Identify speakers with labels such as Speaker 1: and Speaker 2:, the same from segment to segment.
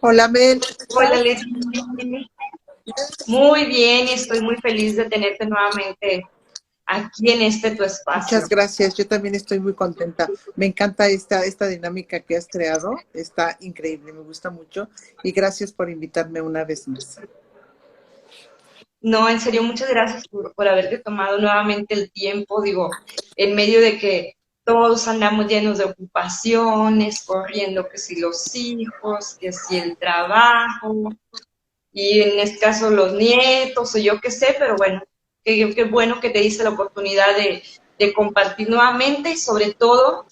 Speaker 1: Hola Mel, ¿cómo
Speaker 2: Hola
Speaker 1: estás?
Speaker 2: Leslie, muy bien y estoy muy feliz de tenerte nuevamente aquí en tu
Speaker 1: Muchas
Speaker 2: espacio.
Speaker 1: gracias, yo también estoy muy contenta. Me encanta esta dinámica que has creado, está increíble, me gusta mucho y gracias por invitarme una vez más.
Speaker 2: No, en serio, muchas gracias por haberte tomado nuevamente el tiempo, digo, en medio de que todos andamos llenos de ocupaciones, corriendo que si los hijos, que si el trabajo, y en este caso los nietos, o yo qué sé, pero bueno, qué bueno que te dice la oportunidad de compartir nuevamente y sobre todo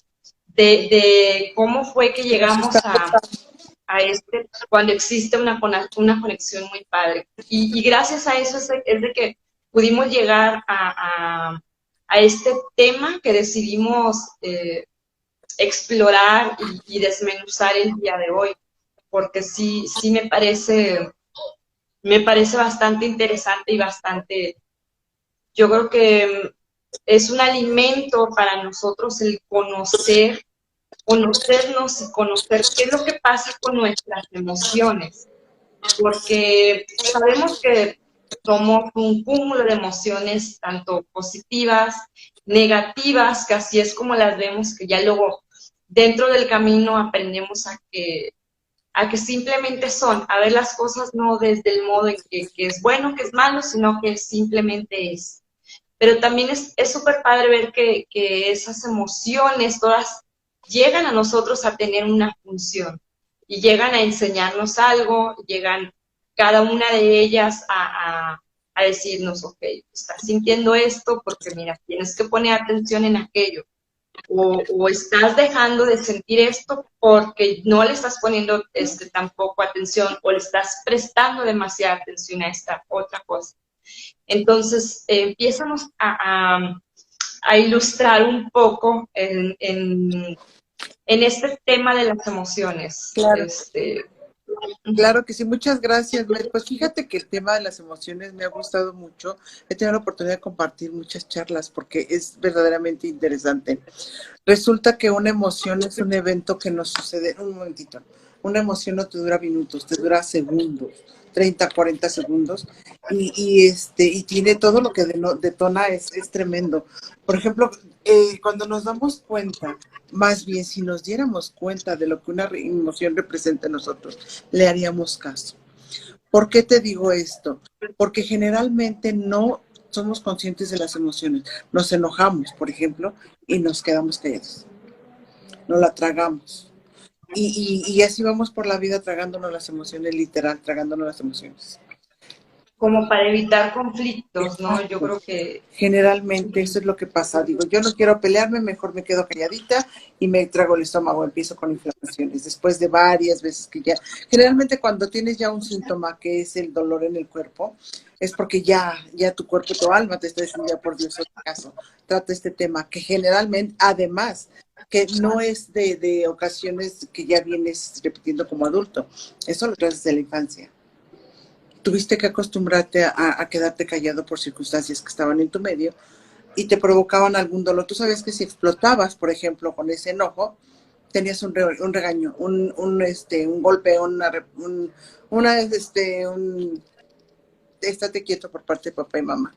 Speaker 2: de cómo fue que llegamos a cuando existe una conexión muy padre. Y gracias a eso es de que pudimos llegar a este tema que decidimos explorar y desmenuzar el día de hoy, porque sí me parece bastante interesante y bastante, yo creo que es un alimento para nosotros el conocernos y conocer qué es lo que pasa con nuestras emociones, porque sabemos que somos un cúmulo de emociones, tanto positivas, negativas, que así es como las vemos, que ya luego dentro del camino aprendemos a que simplemente son, a ver las cosas no desde el modo en que es bueno, que es malo, sino que simplemente es. Pero también es súper padre ver que esas emociones todas llegan a nosotros a tener una función y llegan a enseñarnos algo, llegan cada una de ellas a decirnos, ok, estás sintiendo esto porque mira, tienes que poner atención en aquello. O estás dejando de sentir esto porque no le estás poniendo tampoco atención o le estás prestando demasiada atención a esta otra cosa. Entonces, empiezamos a ilustrar un poco en este tema de las emociones.
Speaker 1: Claro, claro que sí, muchas gracias Mel. Pues fíjate que el tema de las emociones me ha gustado mucho, he tenido la oportunidad de compartir muchas charlas porque es verdaderamente interesante. Resulta que una emoción es un evento que nos sucede, un momentito, una emoción no te dura minutos, te dura segundos, 30, 40 segundos, y tiene todo lo que detona es tremendo. Por ejemplo, cuando nos damos cuenta, más bien si nos diéramos cuenta de lo que una emoción representa en nosotros, le haríamos caso. ¿Por qué te digo esto? Porque generalmente no somos conscientes de las emociones. Nos enojamos, por ejemplo, y nos quedamos callados. No la tragamos. Y así vamos por la vida tragándonos las emociones, literal, tragándonos las emociones.
Speaker 2: como para evitar conflictos, ¿no? Yo
Speaker 1: Exacto.
Speaker 2: creo que
Speaker 1: Generalmente eso es lo que pasa. Digo, yo no quiero pelearme, mejor me quedo calladita y me trago el estómago, empiezo con inflamaciones. Después de varias veces que ya, generalmente cuando tienes ya un síntoma que es el dolor en el cuerpo, es porque ya tu cuerpo, tu alma te está diciendo, ya por Dios, otro caso, trata este tema, que generalmente, además, que no es de ocasiones que ya vienes repitiendo como adulto, eso lo traes desde la infancia. Tuviste que acostumbrarte a quedarte callado por circunstancias que estaban en tu medio y te provocaban algún dolor. Tú sabes que si explotabas, por ejemplo, con ese enojo, tenías un regaño, un golpe, estate quieto por parte de papá y mamá.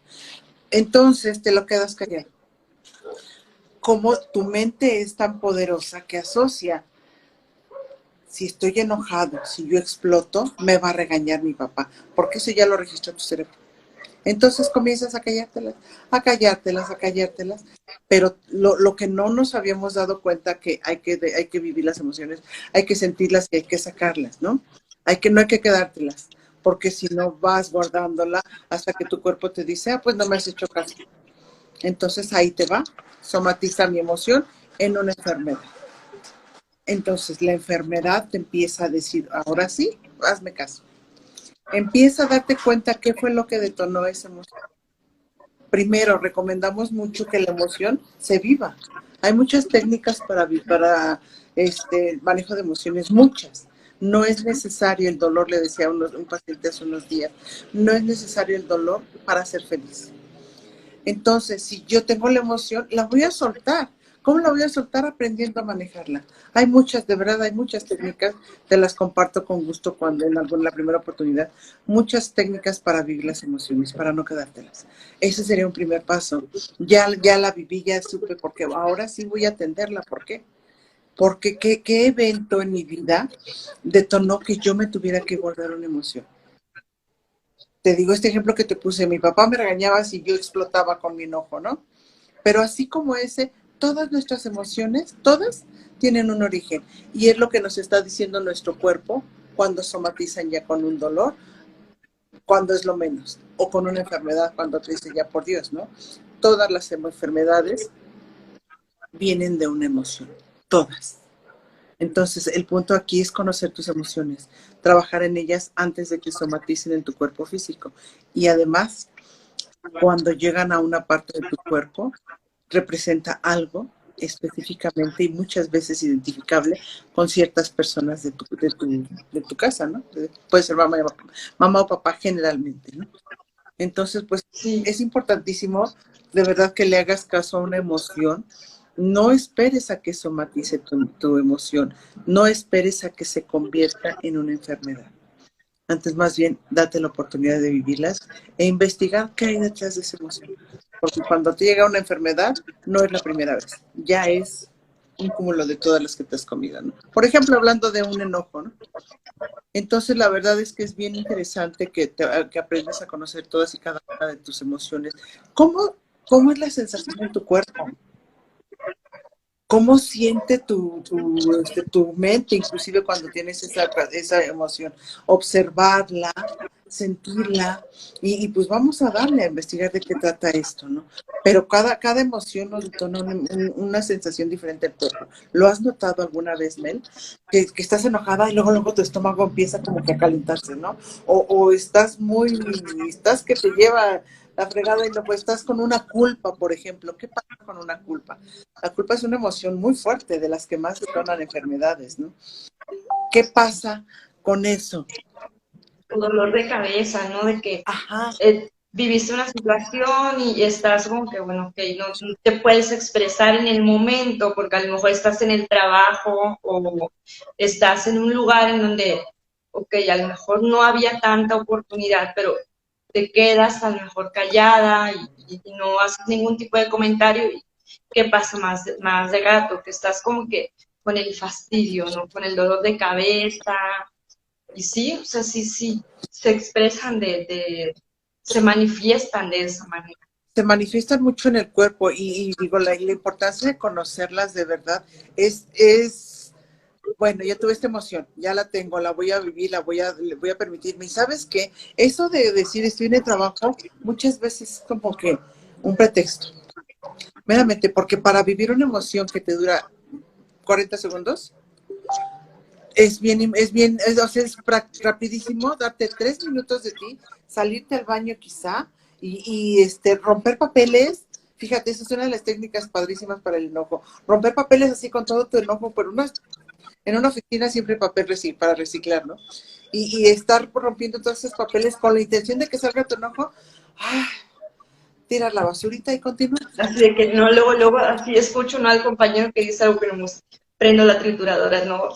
Speaker 1: Entonces te lo quedas callado. Como tu mente es tan poderosa que asocia, si estoy enojado, si yo exploto, me va a regañar mi papá, porque eso ya lo registró tu cerebro. Entonces comienzas a callártelas, a callártelas, a callártelas, pero lo que no nos habíamos dado cuenta que hay que vivir las emociones, hay que sentirlas y hay que sacarlas, ¿no? No hay que quedártelas, porque si no vas guardándola hasta que tu cuerpo te dice, ah, pues no me has hecho caso. Entonces ahí te va, somatiza mi emoción en una enfermedad. Entonces la enfermedad te empieza a decir, ahora sí, hazme caso. Empieza a darte cuenta qué fue lo que detonó esa emoción. Primero, recomendamos mucho que la emoción se viva. Hay muchas técnicas para manejo de emociones, muchas. No es necesario el dolor, le decía a un paciente hace unos días, no es necesario el dolor para ser feliz. Entonces, si yo tengo la emoción, la voy a soltar. ¿Cómo la voy a soltar? Aprendiendo a manejarla. Hay muchas, de verdad, hay muchas técnicas, te las comparto con gusto cuando en la primera oportunidad, muchas técnicas para vivir las emociones, para no quedártelas. Ese sería un primer paso. Ya la viví, ya supe, porque ahora sí voy a atenderla. ¿Por qué? Porque ¿qué evento en mi vida detonó que yo me tuviera que guardar una emoción? Te digo este ejemplo que te puse, mi papá me regañaba si yo explotaba con mi enojo, ¿no? Pero así como ese, todas nuestras emociones, todas tienen un origen. Y es lo que nos está diciendo nuestro cuerpo cuando somatizan ya con un dolor, cuando es lo menos, o con una enfermedad, cuando te dice ya por Dios, ¿no? Todas las enfermedades vienen de una emoción, todas. Entonces, el punto aquí es conocer tus emociones, trabajar en ellas antes de que somaticen en tu cuerpo físico. Y además, cuando llegan a una parte de tu cuerpo, representa algo específicamente y muchas veces identificable con ciertas personas de tu casa, ¿no? Puede ser mamá o papá generalmente, ¿no? Entonces, pues
Speaker 2: Sí,
Speaker 1: es importantísimo de verdad que le hagas caso a una emoción. No esperes a que somatice tu emoción, no esperes a que se convierta en una enfermedad. Antes más bien, date la oportunidad de vivirlas e investigar qué hay detrás de esa emoción. Porque cuando te llega una enfermedad, no es la primera vez, ya es un cúmulo de todas las que te has comido, ¿no? Por ejemplo, hablando de un enojo, ¿no? Entonces, la verdad es que es bien interesante que aprendas a conocer todas y cada una de tus emociones. ¿Cómo, cómo es la sensación en tu cuerpo? ¿Cómo siente tu mente, inclusive cuando tienes esa emoción? Observarla, sentirla, y pues vamos a darle a investigar de qué trata esto, ¿no? Pero cada emoción nos detona una sensación diferente al cuerpo. ¿Lo has notado alguna vez, Mel? Que estás enojada y luego tu estómago empieza como que a calentarse, ¿no? O estás que te lleva la fregada y luego estás con una culpa, por ejemplo. ¿Qué pasa con una culpa? La culpa es una emoción muy fuerte, de las que más detonan enfermedades, ¿no? ¿Qué pasa con eso?
Speaker 2: dolor de cabeza, ¿no? De que
Speaker 1: Ajá,
Speaker 2: viviste una situación y estás como que, bueno, ok, no te puedes expresar en el momento porque a lo mejor estás en el trabajo o estás en un lugar en donde, ok, a lo mejor no había tanta oportunidad, pero te quedas a lo mejor callada y no haces ningún tipo de comentario. Y ¿qué pasa más de rato? Que estás como que con el fastidio, ¿no? Con el dolor de cabeza. Y sí, o sea, sí, se expresan se manifiestan de esa manera.
Speaker 1: se manifiestan mucho en el cuerpo y digo, la importancia de conocerlas de verdad bueno, ya tuve esta emoción, ya la tengo, la voy a vivir, le voy a permitirme. ¿Y sabes qué? Eso de decir estoy en el trabajo, muchas veces es como que un pretexto, meramente, porque para vivir una emoción que te dura 40 segundos, o sea, es rapidísimo darte 3 minutos de ti, salirte al baño quizá y romper papeles. Fíjate, esa es una de las técnicas padrísimas para el enojo. Romper papeles así con todo tu enojo, pero en una oficina siempre hay papel para reciclar, ¿no? Y estar rompiendo todos esos papeles con la intención de que salga tu enojo, ¡ah! Tirar la basurita y continuar.
Speaker 2: Así de que no, luego, así escucho ¿no? al compañero que dice algo que no me gusta. Prendo la trituradora, no,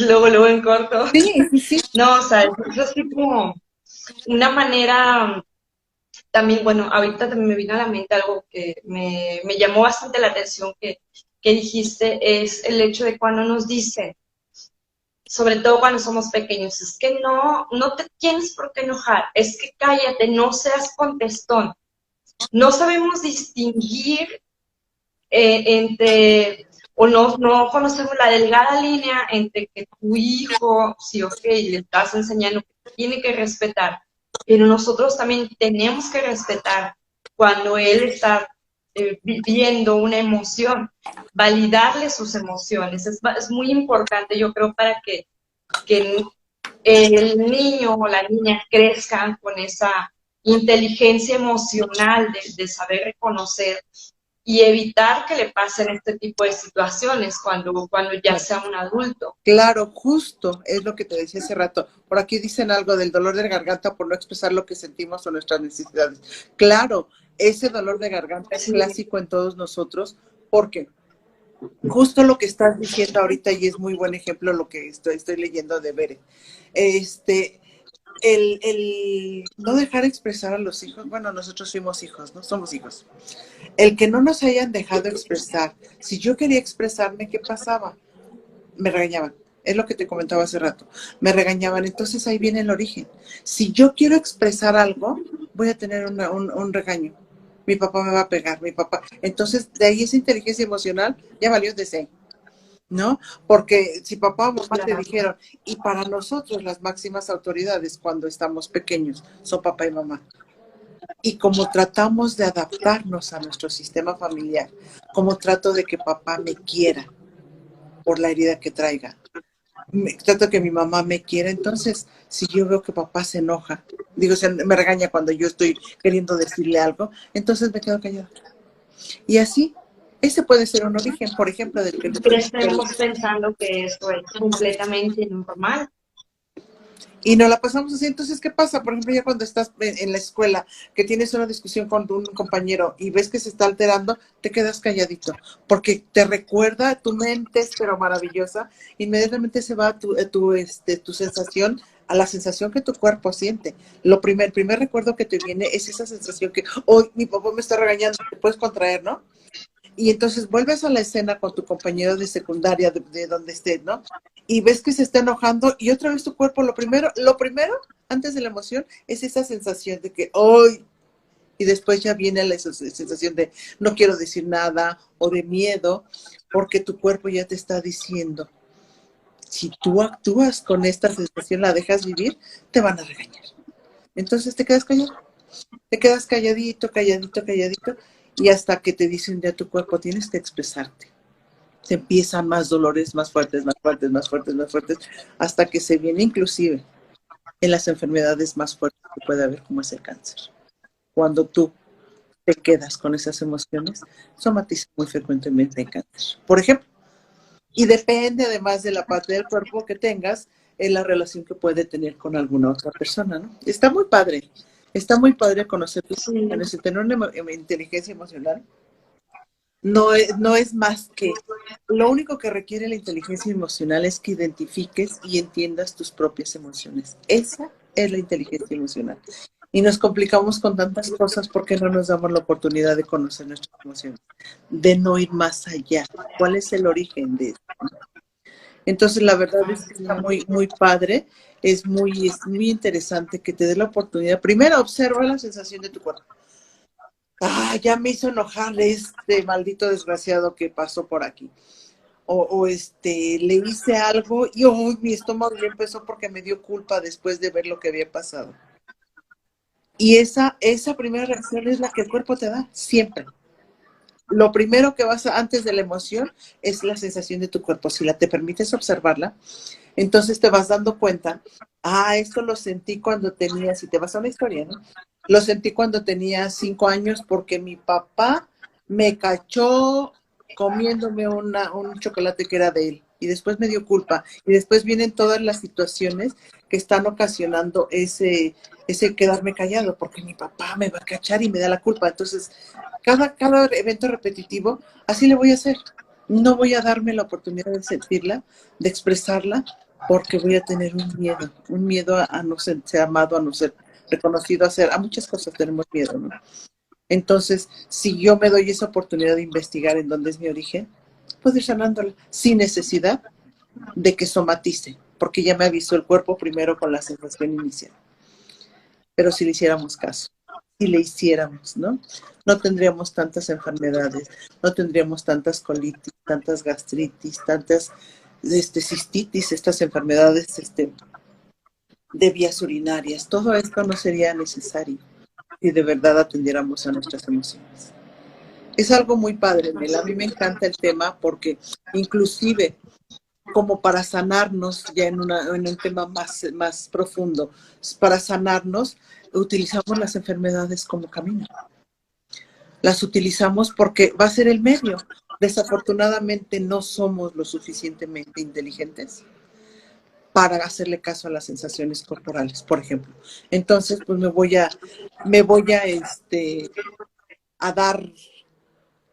Speaker 2: luego en corto.
Speaker 1: Sí, sí, sí.
Speaker 2: No, o sea, es así como una manera, también, bueno, ahorita también me vino a la mente algo que me llamó bastante la atención que dijiste, es el hecho de cuando nos dicen, sobre todo cuando somos pequeños, es que no te tienes por qué enojar, es que cállate, no seas contestón. No sabemos distinguir o no conocemos la delgada línea entre que tu hijo, sí, ok, le estás enseñando que tiene que respetar, pero nosotros también tenemos que respetar cuando él está viviendo una emoción, validarle sus emociones. Es muy importante, yo creo, para que el niño o la niña crezcan con esa inteligencia emocional de saber reconocer y evitar que le pasen este tipo de situaciones cuando ya
Speaker 1: Claro.
Speaker 2: sea un adulto.
Speaker 1: Claro, justo, es lo que te decía hace rato. Por aquí dicen algo del dolor de garganta por no expresar lo que sentimos o nuestras necesidades. Claro, ese dolor de garganta es
Speaker 2: Sí,
Speaker 1: clásico en todos nosotros. ¿Por qué? justo lo que estás diciendo ahorita, y es muy buen ejemplo lo que estoy leyendo de Bere. Este, el no dejar expresar a los hijos, bueno, nosotros fuimos hijos, ¿no? Somos hijos. El que no nos hayan dejado expresar. Si yo quería expresarme, ¿qué pasaba? Me regañaban. Es lo que te comentaba hace rato. Me regañaban. Entonces ahí viene el origen. Si yo quiero expresar algo, voy a tener un regaño. Mi papá me va a pegar, mi papá. Entonces, de ahí esa inteligencia emocional ya valió de C, ¿no? Porque si papá o mamá te dijeron, y para nosotros las máximas autoridades cuando estamos pequeños son papá y mamá. Y como tratamos de adaptarnos a nuestro sistema familiar, como trato de que papá me quiera por la herida que traiga, trato que mi mamá me quiera, entonces si yo veo que papá se enoja, digo, me regaña cuando yo estoy queriendo decirle algo, entonces me quedo callada. Y así, ese puede ser un origen, por ejemplo, del que...
Speaker 2: Crecemos pensando que eso es completamente normal.
Speaker 1: Y nos la pasamos así. Entonces, ¿qué pasa? Por ejemplo, ya cuando estás en la escuela, que tienes una discusión con un compañero y ves que se está alterando, te quedas calladito, porque te recuerda, tu mente es pero maravillosa, inmediatamente se va tu sensación a la sensación que tu cuerpo siente. El primer recuerdo que te viene es esa sensación que, hoy mi papá me está regañando, te puedes contraer, ¿no? Y entonces vuelves a la escena con tu compañero de secundaria, de donde estés, ¿no? Y ves que se está enojando y otra vez tu cuerpo, lo primero, antes de la emoción, es esa sensación de que, ¡ay! Y después ya viene la sensación de no quiero decir nada o de miedo, porque tu cuerpo ya te está diciendo, si tú actúas con esta sensación, la dejas vivir, te van a regañar. Entonces te quedas callado, te quedas calladito, calladito, calladito, y hasta que te dicen ya tu cuerpo, tienes que expresarte. Te empiezan más dolores más fuertes, más fuertes, más fuertes, más fuertes, hasta que se viene inclusive en las enfermedades más fuertes que puede haber, como es el cáncer. Cuando tú te quedas con esas emociones, somatiza muy frecuentemente el cáncer. Por ejemplo, y depende además de la parte del cuerpo que tengas, en la relación que puede tener con alguna otra persona, ¿no? Está muy padre conocer tus emociones y tener una inteligencia emocional. No es más que, lo único que requiere la inteligencia emocional es que identifiques y entiendas tus propias emociones. Esa es la inteligencia emocional. Y nos complicamos con tantas cosas porque no nos damos la oportunidad de conocer nuestras emociones, de no ir más allá. ¿Cuál es el origen de eso? Entonces, la verdad es que está muy, muy padre, es muy interesante que te dé la oportunidad. Primero, observa la sensación de tu cuerpo. Ya me hizo enojar este maldito desgraciado que pasó por aquí. Le hice algo y mi estómago ya empezó porque me dio culpa después de ver lo que había pasado. Y esa primera reacción es la que el cuerpo te da, siempre. Lo primero que antes de la emoción es la sensación de tu cuerpo. Si te permites observarla, entonces te vas dando cuenta, esto lo sentí cuando tenía, si te vas a una historia, ¿no? Lo sentí cuando tenía 5 años porque mi papá me cachó comiéndome un chocolate que era de él y después me dio culpa y después vienen todas las situaciones que están ocasionando ese quedarme callado porque mi papá me va a cachar y me da la culpa. Entonces, cada evento repetitivo, así le voy a hacer. No voy a darme la oportunidad de sentirla, de expresarla, porque voy a tener un miedo a no ser amado, a no ser reconocido, a muchas cosas tenemos miedo, ¿no? Entonces, si yo me doy esa oportunidad de investigar en dónde es mi origen, puedo ir sanándola sin necesidad de que somatice, porque ya me avisó el cuerpo primero con la sensación inicial. Pero si le hiciéramos caso, si le hiciéramos, ¿no? No tendríamos tantas enfermedades, no tendríamos tantas colitis, tantas gastritis, tantas cistitis, estas enfermedades de vías urinarias. Todo esto no sería necesario si de verdad atendiéramos a nuestras emociones. Es algo muy padre, Mel. A mí me encanta el tema porque inclusive como para sanarnos, ya en un tema más profundo, para sanarnos, utilizamos las enfermedades como camino. Las utilizamos porque va a ser el medio. Desafortunadamente no somos lo suficientemente inteligentes para hacerle caso a las sensaciones corporales, por ejemplo. Entonces, pues me voy a dar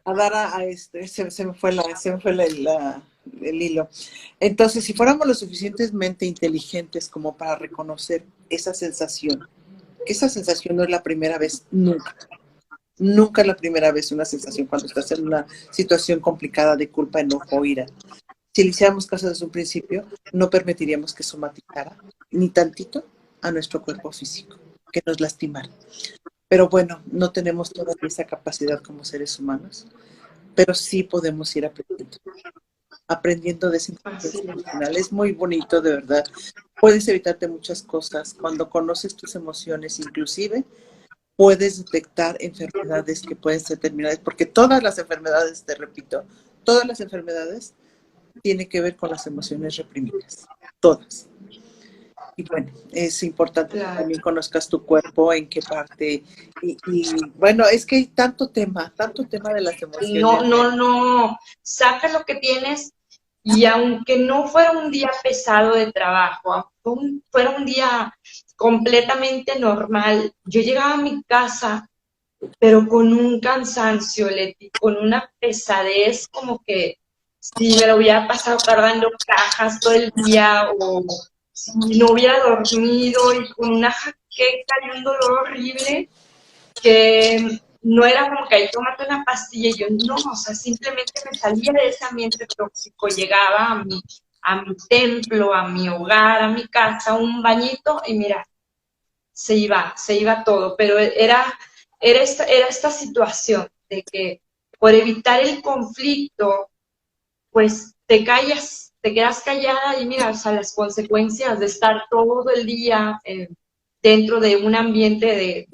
Speaker 1: a dar se me fue el hilo. Entonces, si fuéramos lo suficientemente inteligentes como para reconocer esa sensación, que esa sensación no es la primera vez, nunca. Nunca es la primera vez una sensación cuando estás en una situación complicada de culpa, enojo o ira. Si le hiciéramos caso desde un principio, no permitiríamos que somatizara ni tantito a nuestro cuerpo físico, que nos lastimara. Pero bueno, no tenemos todavía esa capacidad como seres humanos, pero sí podemos ir aprendiendo de ese emocional. Es muy bonito, de verdad. Puedes evitarte muchas cosas. Cuando conoces tus emociones, inclusive, puedes detectar enfermedades que pueden ser terminales, porque todas las enfermedades, te repito, todas las enfermedades tienen que ver con las emociones reprimidas. Todas. Y bueno, es importante que también conozcas tu cuerpo, en qué parte. Y bueno, es que hay tanto tema de las emociones.
Speaker 2: No, saca lo que tienes y aunque no fuera un día pesado de trabajo, aunque fuera un día completamente normal, yo llegaba a mi casa, pero con un cansancio, Leti, con una pesadez como que si me lo hubiera pasado cargando cajas todo el día o si no hubiera dormido y con una jaqueca y un dolor horrible que no era como que ahí tómate una pastilla y yo no, o sea, simplemente me salía de ese ambiente tóxico, llegaba a mi templo, a mi hogar, a mi casa, un bañito y mira, se iba todo, pero era esta situación de que por evitar el conflicto, pues te callas, te quedas callada y mira, o sea, las consecuencias de estar todo el día dentro de un ambiente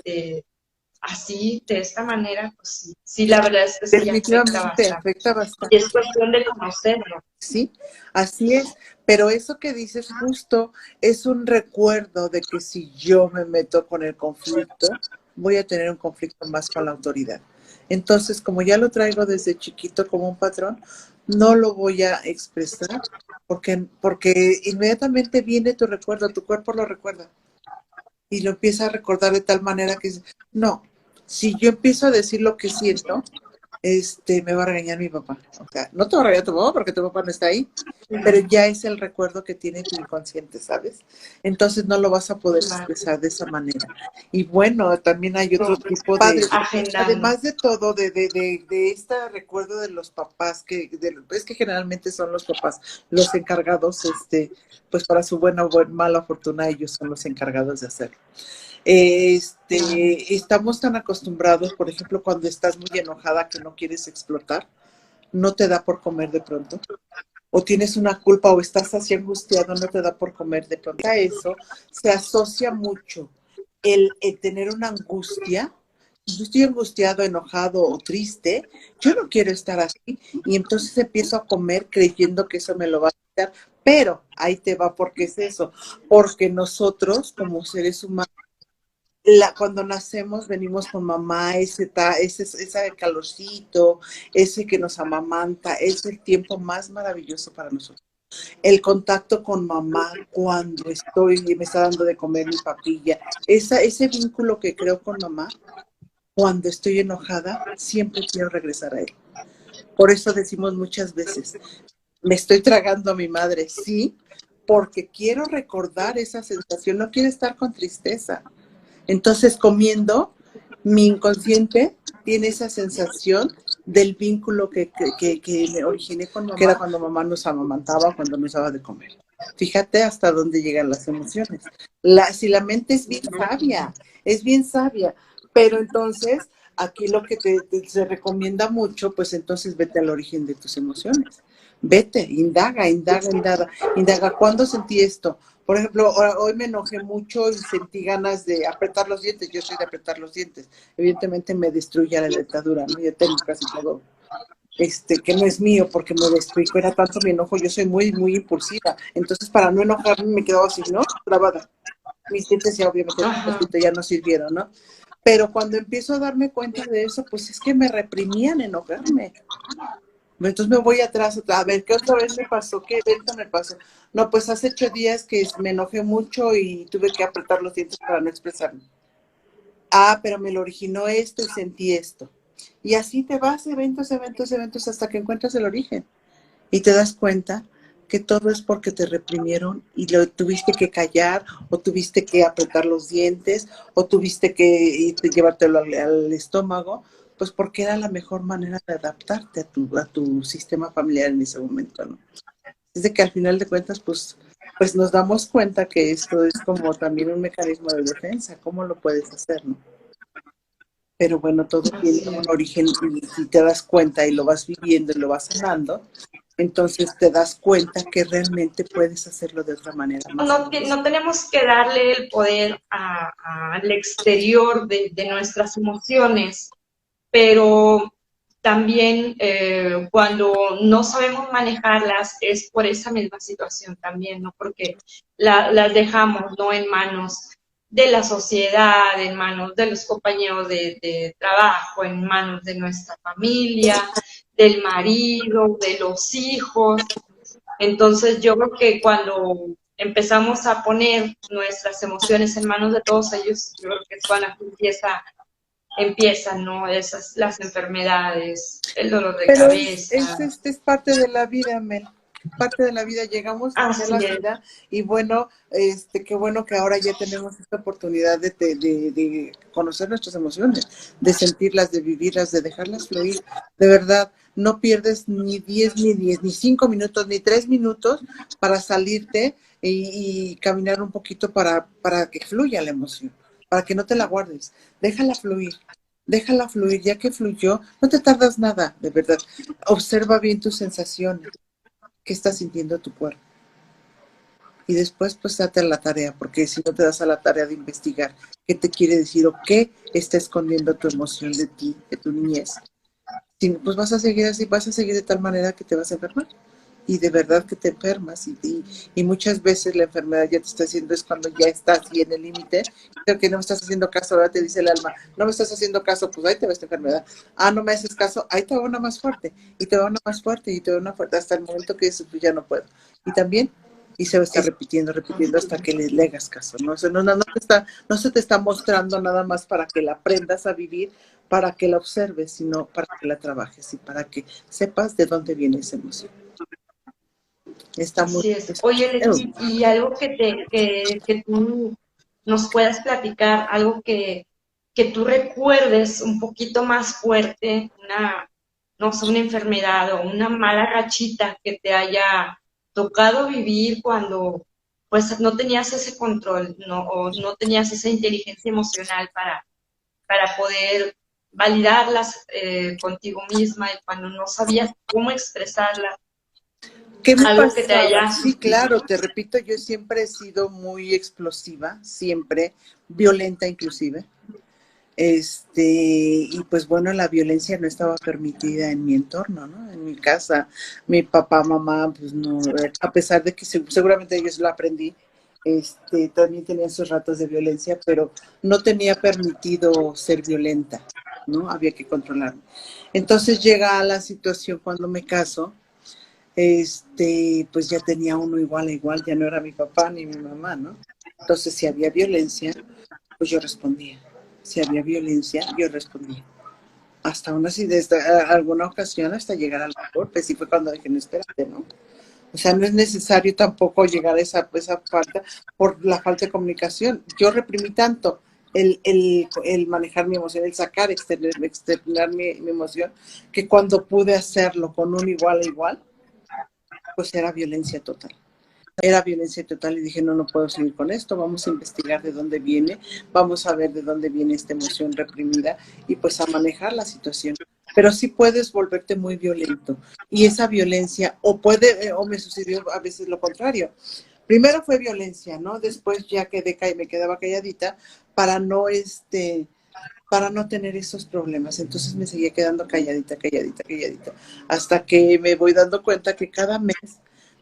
Speaker 2: así, de esta manera, pues sí, sí, la verdad es que sí
Speaker 1: Definitivamente afecta bastante.
Speaker 2: Y es cuestión de conocerlo.
Speaker 1: Sí, así es, pero eso que dices justo es un recuerdo de que si yo me meto con el conflicto, voy a tener un conflicto más con la autoridad. Entonces, como ya lo traigo desde chiquito como un patrón, no lo voy a expresar porque inmediatamente viene tu recuerdo, tu cuerpo lo recuerda y lo empieza a recordar de tal manera que no, si yo empiezo a decir lo que siento, me va a regañar mi papá. O sea, no te va a regañar tu papá porque tu papá no está ahí, pero ya es el recuerdo que tiene tu inconsciente, ¿sabes? Entonces no lo vas a poder expresar de esa manera. Y bueno, también hay otro tipo de, además de todo, de este recuerdo de los papás, es que generalmente son los papás los encargados, pues para su buena o mala fortuna, ellos son los encargados de hacerlo. Estamos tan acostumbrados, por ejemplo, cuando estás muy enojada que no quieres explotar, no te da por comer de pronto, o tienes una culpa o estás así angustiado, no te da por comer de pronto. A eso se asocia mucho el tener una angustia. Si yo estoy angustiado, enojado o triste, yo no quiero estar así y entonces empiezo a comer creyendo que eso me lo va a quitar, pero ahí te va, porque es eso, porque nosotros como seres humanos cuando nacemos venimos con mamá, ese calorcito, ese que nos amamanta, es el tiempo más maravilloso para nosotros. El contacto con mamá cuando me está dando de comer mi papilla, ese vínculo que creo con mamá, cuando estoy enojada, siempre quiero regresar a él. Por eso decimos muchas veces, me estoy tragando a mi madre, sí, porque quiero recordar esa sensación, no quiero estar con tristeza. Entonces, comiendo, mi inconsciente tiene esa sensación del vínculo que me originé con mamá, que era cuando mamá nos amamantaba, cuando nos daba de comer. Fíjate hasta dónde llegan las emociones. Si la mente es bien sabia, pero entonces aquí lo que se recomienda mucho, pues entonces vete al origen de tus emociones. Vete, indaga. ¿Cuándo sentí esto? Por ejemplo, hoy me enojé mucho y sentí ganas de apretar los dientes. Yo soy de apretar los dientes. Evidentemente me destruye la dentadura, ¿no? Yo tengo casi todo, que no es mío porque me destruí. Era tanto mi enojo, yo soy muy, muy impulsiva. Entonces, para no enojarme, me quedaba así, ¿no? Trabada. Mis dientes ya obviamente ya no sirvieron, ¿no? Pero cuando empiezo a darme cuenta de eso, pues es que me reprimían enojarme. Entonces me voy atrás, a ver, ¿qué otra vez me pasó? ¿Qué evento me pasó? No, pues hace 8 días que me enojé mucho y tuve que apretar los dientes para no expresarme. Ah, pero me lo originó esto y sentí esto. Y así te vas, eventos, eventos, eventos, hasta que encuentras el origen. Y te das cuenta que todo es porque te reprimieron y lo tuviste que callar, o tuviste que apretar los dientes, o tuviste que llevártelo al estómago, pues porque era la mejor manera de adaptarte a tu sistema familiar en ese momento, ¿no? Es de que al final de cuentas, pues nos damos cuenta que esto es como también un mecanismo de defensa. ¿Cómo lo puedes hacer, no? Pero bueno, todo tiene
Speaker 2: Así
Speaker 1: un
Speaker 2: es.
Speaker 1: origen, y si te das cuenta y lo vas viviendo y lo vas sanando, entonces te das cuenta que realmente puedes hacerlo de otra manera más amorosa.
Speaker 2: No tenemos que darle el poder al exterior de nuestras emociones, pero también cuando no sabemos manejarlas es por esa misma situación también, ¿no? Porque las dejamos, ¿no? En manos de la sociedad, en manos de los compañeros de trabajo, en manos de nuestra familia, del marido, de los hijos. Entonces yo creo que cuando empezamos a poner nuestras emociones en manos de todos ellos, yo creo que es cuando empiezan, ¿no? Esas, las enfermedades, el dolor de
Speaker 1: Pero
Speaker 2: cabeza.
Speaker 1: es parte de la vida, Mel. Parte de la vida, llegamos aquí a la
Speaker 2: Así es.
Speaker 1: vida, y bueno, qué bueno que ahora ya tenemos esta oportunidad de conocer nuestras emociones, de sentirlas, de vivirlas, de dejarlas fluir. De verdad, no pierdes ni 10, ni 5 minutos, ni 3 minutos para salirte y caminar un poquito para que fluya la emoción, para que no te la guardes. Déjala fluir. Déjala fluir, ya que fluyó, no te tardas nada, de verdad. Observa bien tus sensaciones, qué está sintiendo tu cuerpo. Y después, pues, date a la tarea, porque si no te das a la tarea de investigar qué te quiere decir o qué está escondiendo tu emoción de ti, de tu niñez, pues vas a seguir así, vas a seguir de tal manera que te vas a enfermar. Y de verdad que te enfermas, y muchas veces la enfermedad ya te está haciendo, es cuando ya estás y en el límite, creo que no me estás haciendo caso. Ahora te dice el alma, no me estás haciendo caso, pues ahí te va esta enfermedad. Ah, no me haces caso, ahí te va una más fuerte, y te va una más fuerte, y te va una fuerte, hasta el momento que dices, pues ya no puedo. Y también, y se va a estar repitiendo, repitiendo hasta que le hagas caso, ¿no? O sea, no se te está mostrando nada más para que la aprendas a vivir, para que la observes, sino para que la trabajes y para que sepas de dónde viene esa emoción. Está muy...
Speaker 2: Así es. Oye, Leti, y algo que tú nos puedas platicar, algo que tú recuerdes un poquito más fuerte, no sé, una enfermedad o una mala rachita que te haya tocado vivir cuando pues no tenías ese control, ¿no? O no tenías esa inteligencia emocional para poder validarlas contigo misma, y cuando no sabías cómo expresarlas,
Speaker 1: ¿Qué me
Speaker 2: algo que te
Speaker 1: pasaba?
Speaker 2: haya
Speaker 1: Sí, claro, te repito, yo siempre he sido muy explosiva, siempre, violenta inclusive. Y pues bueno, la violencia no estaba permitida en mi entorno, ¿no? En mi casa, mi papá, mamá, pues no, a pesar de que seguramente ellos lo aprendí, también tenían sus ratos de violencia, pero no tenía permitido ser violenta, ¿no? Había que controlarme. Entonces llega la situación cuando me caso, pues ya tenía uno igual a igual, ya no era mi papá ni mi mamá, ¿no? Entonces, si había violencia, pues yo respondía. Si había violencia, yo respondía. Hasta alguna ocasión, hasta llegar al golpe. Sí fue cuando dije, no, espérate, ¿no? O sea, no es necesario tampoco llegar a esa falta, por la falta de comunicación. Yo reprimí tanto el manejar mi emoción, el sacar, externar mi emoción, que cuando pude hacerlo con un igual a igual, pues era violencia total. Era violencia total, y dije, no, no puedo seguir con esto, vamos a investigar de dónde viene, vamos a ver de dónde viene esta emoción reprimida, y pues a manejar la situación. Pero sí puedes volverte muy violento, y esa violencia, o me sucedió a veces lo contrario. Primero fue violencia, ¿no? Después ya me quedaba calladita para para no tener esos problemas. Entonces me seguía quedando calladita, calladita, calladita, hasta que me voy dando cuenta que cada mes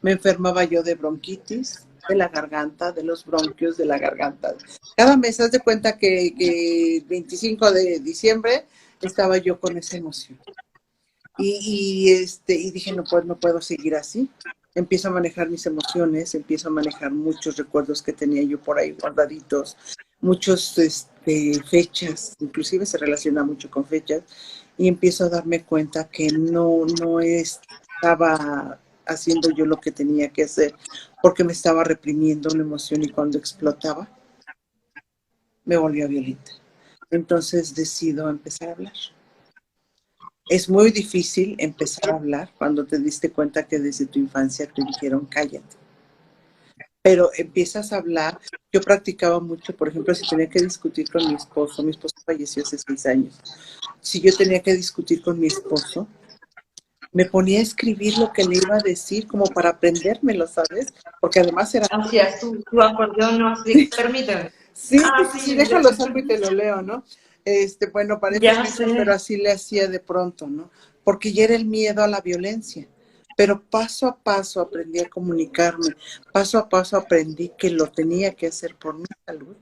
Speaker 1: me enfermaba yo de bronquitis, de la garganta, de los bronquios, de la garganta. Cada mes, haz de cuenta que el 25 de diciembre estaba yo con esa emoción. Y dije, no, pues no puedo seguir así. Empiezo a manejar mis emociones, empiezo a manejar muchos recuerdos que tenía yo por ahí guardaditos, muchos fechas, inclusive se relaciona mucho con fechas, y empiezo a darme cuenta que no estaba haciendo yo lo que tenía que hacer porque me estaba reprimiendo una emoción y cuando explotaba me volvía violenta. Entonces decido empezar a hablar. Es muy difícil empezar a hablar cuando te diste cuenta que desde tu infancia te dijeron cállate. Pero empiezas a hablar. Yo practicaba mucho, por ejemplo, si tenía que discutir con mi esposo falleció hace 6 años. Si yo tenía que discutir con mi esposo, me ponía a escribir lo que le iba a decir como para aprendérmelo, ¿sabes? Porque además era...
Speaker 2: Hacías tu acordeón, no, así, permíteme.
Speaker 1: Sí,
Speaker 2: Sí,
Speaker 1: déjalo saco y te lo leo, ¿no? Bueno, parece
Speaker 2: ya
Speaker 1: risa,
Speaker 2: sé.
Speaker 1: pero así le hacía de pronto, ¿no? Porque ya era el miedo a la violencia. Pero paso a paso aprendí a comunicarme, paso a paso aprendí que lo tenía que hacer por mi salud.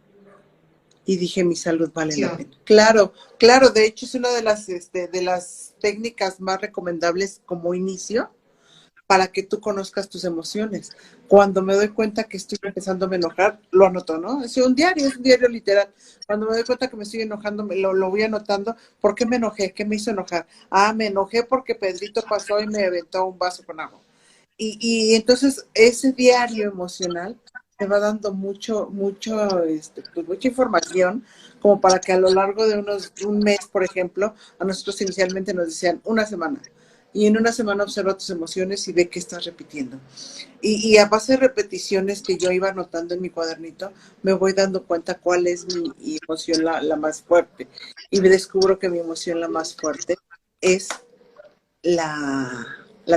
Speaker 1: Y dije, mi salud vale la pena. Claro, claro, de hecho es una de las técnicas más recomendables como inicio para que tú conozcas tus emociones. Cuando me doy cuenta que estoy empezando a enojar, lo anoto, ¿no? Es un diario literal. Cuando me doy cuenta que me estoy enojando, lo voy anotando. ¿Por qué me enojé? ¿Qué me hizo enojar? Ah, me enojé porque Pedrito pasó y me aventó un vaso con agua. Y entonces ese diario emocional te va dando pues mucha información como para que a lo largo de un mes, por ejemplo, a nosotros inicialmente nos decían una semana. Y en una semana observa tus emociones y ve qué estás repitiendo. Y a base de repeticiones que yo iba anotando en mi cuadernito, me voy dando cuenta cuál es mi emoción la más fuerte. Y me descubro que mi emoción la más fuerte es la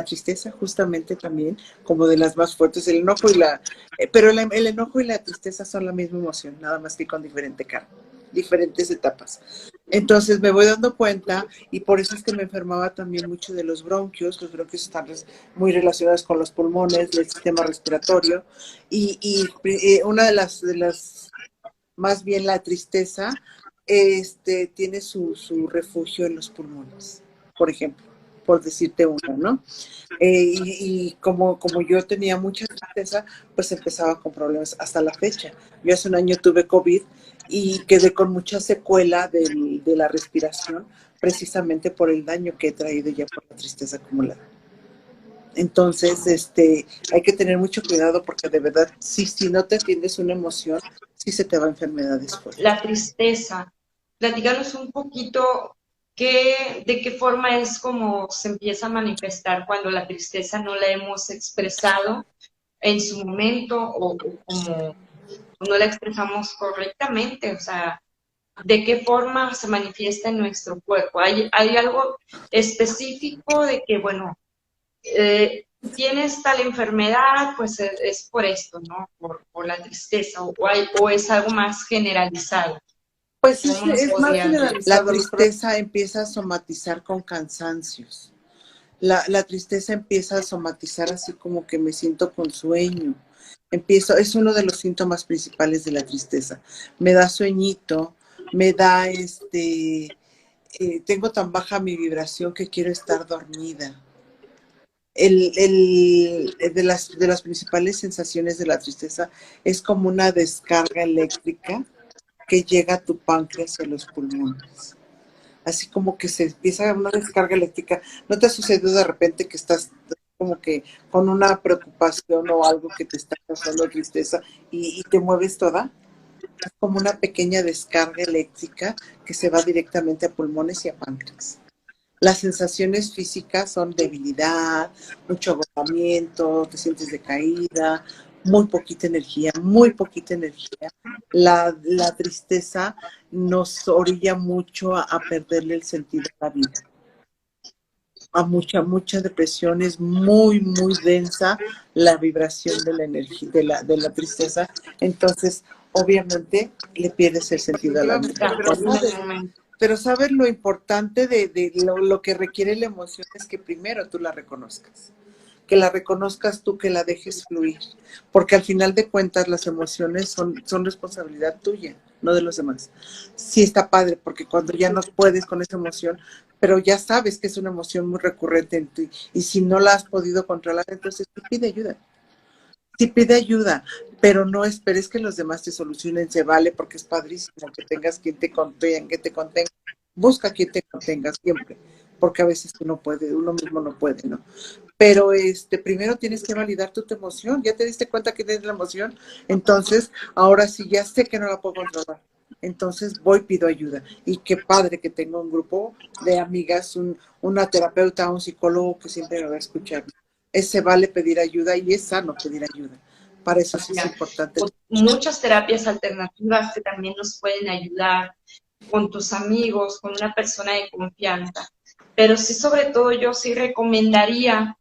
Speaker 1: tristeza, justamente también, como de las más fuertes, el enojo pero el enojo y la tristeza son la misma emoción, nada más que con diferente cara, diferentes etapas. Entonces me voy dando cuenta y por eso es que me enfermaba también mucho de los bronquios están muy relacionados con los pulmones, el sistema respiratorio, una de las, más bien la tristeza, tiene su refugio en los pulmones, por ejemplo, por decirte una, ¿no? Y como yo tenía mucha tristeza, pues empezaba con problemas hasta la fecha. Yo hace un año tuve COVID y quedé con mucha secuela de la respiración, precisamente por el daño que he traído ya por la tristeza acumulada. Entonces, hay que tener mucho cuidado porque de verdad, si no te atiendes una emoción, sí se te va a enfermedades fuertes.
Speaker 2: La tristeza. Platícanos un poquito de qué forma es como se empieza a manifestar cuando la tristeza no la hemos expresado en su momento o como no la expresamos correctamente, o sea, de qué forma se manifiesta en nuestro cuerpo. ¿Hay algo específico de que, bueno, tienes tal enfermedad, pues es por esto, ¿no? Por la tristeza, o es algo más generalizado?
Speaker 1: Pues
Speaker 2: ¿Cómo nos
Speaker 1: es más
Speaker 2: podrías decir?
Speaker 1: generalizado. La tristeza empieza a somatizar con cansancios. La tristeza empieza a somatizar así como que me siento con sueño. Es uno de los síntomas principales de la tristeza. Me da sueñito, me da tengo tan baja mi vibración que quiero estar dormida. De las principales sensaciones de la tristeza es como una descarga eléctrica que llega a tu páncreas y a los pulmones. Así como que se empieza una descarga eléctrica. ¿No te ha sucedido de repente que estás como que con una preocupación o algo que te está causando tristeza y te mueves toda? Es como una pequeña descarga eléctrica que se va directamente a pulmones y a páncreas. Las sensaciones físicas son debilidad, mucho agotamiento, te sientes decaída, muy poquita energía, muy poquita energía. La tristeza nos orilla mucho a perderle el sentido a la vida. A mucha depresión, es muy densa la vibración de la energía, de la tristeza. Entonces, obviamente, le pierdes el sentido a la vida. Pero sabes lo importante de lo que requiere la emoción es que primero tú la reconozcas. Que la reconozcas tú, que la dejes fluir. Porque al final de cuentas las emociones son responsabilidad tuya, no de los demás. Sí está padre, porque cuando ya no puedes con esa emoción, pero ya sabes que es una emoción muy recurrente en ti, y si no la has podido controlar, entonces sí pide ayuda. Sí pide ayuda, pero no esperes que los demás te solucionen, se vale, porque es padrísimo que tengas quien te contenga, Busca a quien te contenga siempre, porque a veces uno mismo no puede, ¿no? Pero primero tienes que validar tu emoción. Ya te diste cuenta que tienes la emoción, entonces ahora sí ya sé que no la puedo controlar. Entonces voy, pido ayuda. Y qué padre que tengo un grupo de amigas, una terapeuta, un psicólogo que siempre me va a escuchar. Se vale pedir ayuda y es sano pedir ayuda. Para eso sí es importante.
Speaker 2: Muchas terapias alternativas que también nos pueden ayudar con tus amigos, con una persona de confianza. Pero sí, sobre todo, yo sí recomendaría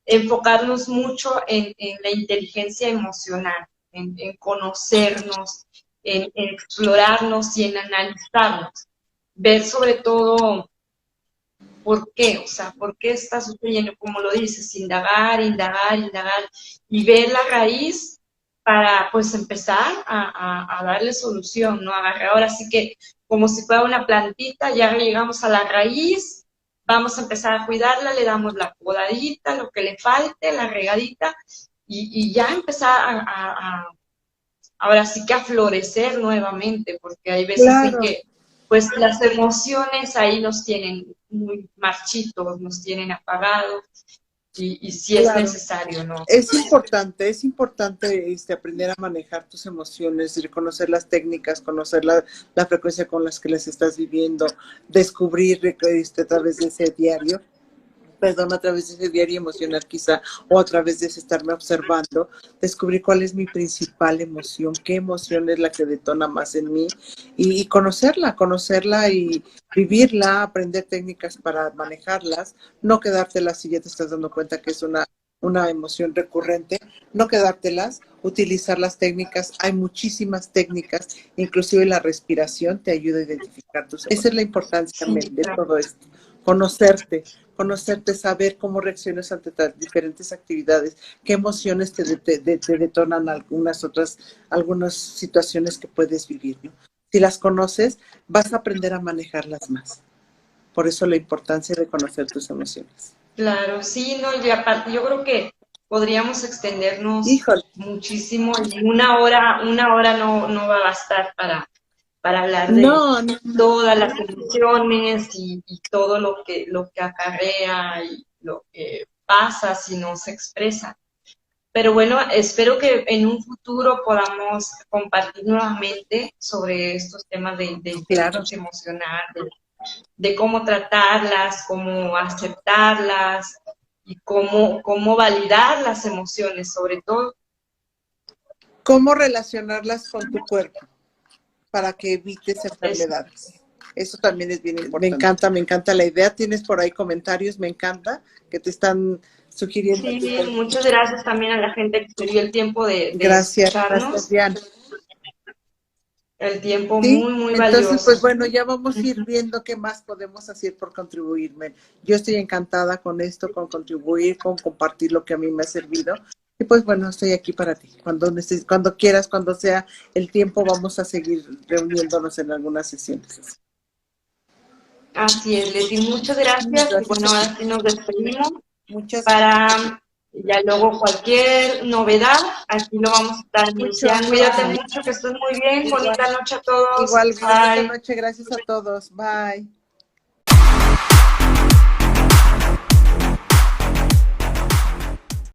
Speaker 2: enfocarnos mucho en la inteligencia emocional, en conocernos, en explorarnos y en analizarnos. Ver sobre todo por qué, o sea, por qué está sucediendo, como lo dices, indagar, indagar, indagar y ver la raíz para pues empezar a darle solución, ¿no? Agarrar ahora sí que como si fuera una plantita, ya llegamos a la raíz, vamos a empezar a cuidarla, le damos la podadita, lo que le falte, la regadita, y ya empezar ahora sí que a florecer nuevamente, porque hay veces en
Speaker 1: Claro.
Speaker 2: que pues las emociones ahí nos tienen muy marchitos, nos tienen apagados, y sí es necesario, ¿no?
Speaker 1: Es importante aprender a manejar tus emociones, reconocer las técnicas, conocer la frecuencia con las que las estás viviendo, descubrir a través de ese diario, a través de ese diario emocional quizá, o a través de ese estarme observando, descubrir cuál es mi principal emoción, qué emoción es la que detona más en mí, y conocerla y vivirla, aprender técnicas para manejarlas, no quedártelas si ya te estás dando cuenta que es una emoción recurrente, no quedártelas, utilizar las técnicas, hay muchísimas técnicas, inclusive la respiración te ayuda a identificar tus emociones. Esa es la importancia de todo esto, conocerte, saber cómo reaccionas ante diferentes actividades, qué emociones te detonan algunas situaciones que puedes vivir, ¿no? Si las conoces, vas a aprender a manejarlas más. Por eso la importancia de conocer tus emociones.
Speaker 2: Claro, sí, no, y aparte, yo creo que podríamos extendernos muchísimo, y una hora no va a bastar para hablar de todas las emociones y todo lo que acarrea y lo que pasa si no se expresa. Pero bueno, espero que en un futuro podamos compartir nuevamente sobre estos temas de inteligencia emocional, de cómo tratarlas, cómo aceptarlas y cómo validar las emociones, sobre todo.
Speaker 1: Cómo relacionarlas con tu cuerpo para que evites enfermedades. Eso también es bien importante. Me encanta la idea. Tienes por ahí comentarios, me encanta que te están sugiriendo.
Speaker 2: Sí, muchas gracias también a la gente que se dio el tiempo de escucharnos.
Speaker 1: Gracias, Diana.
Speaker 2: El tiempo muy valioso.
Speaker 1: Entonces, pues bueno, ya vamos a ir viendo qué más podemos hacer por contribuirme. Yo estoy encantada con esto, con contribuir, con compartir lo que a mí me ha servido. Y pues bueno, estoy aquí para ti. Cuando quieras, cuando sea el tiempo, vamos a seguir reuniéndonos en algunas sesiones.
Speaker 2: Así es, Leti, muchas gracias. Y bueno, ahora sí nos despedimos. Para ya luego cualquier novedad, aquí lo vamos a estar anunciando. Cuídate mucho, que estés muy bien. Bonita noche a todos.
Speaker 1: Igual, bonita noche. Gracias a todos. Bye.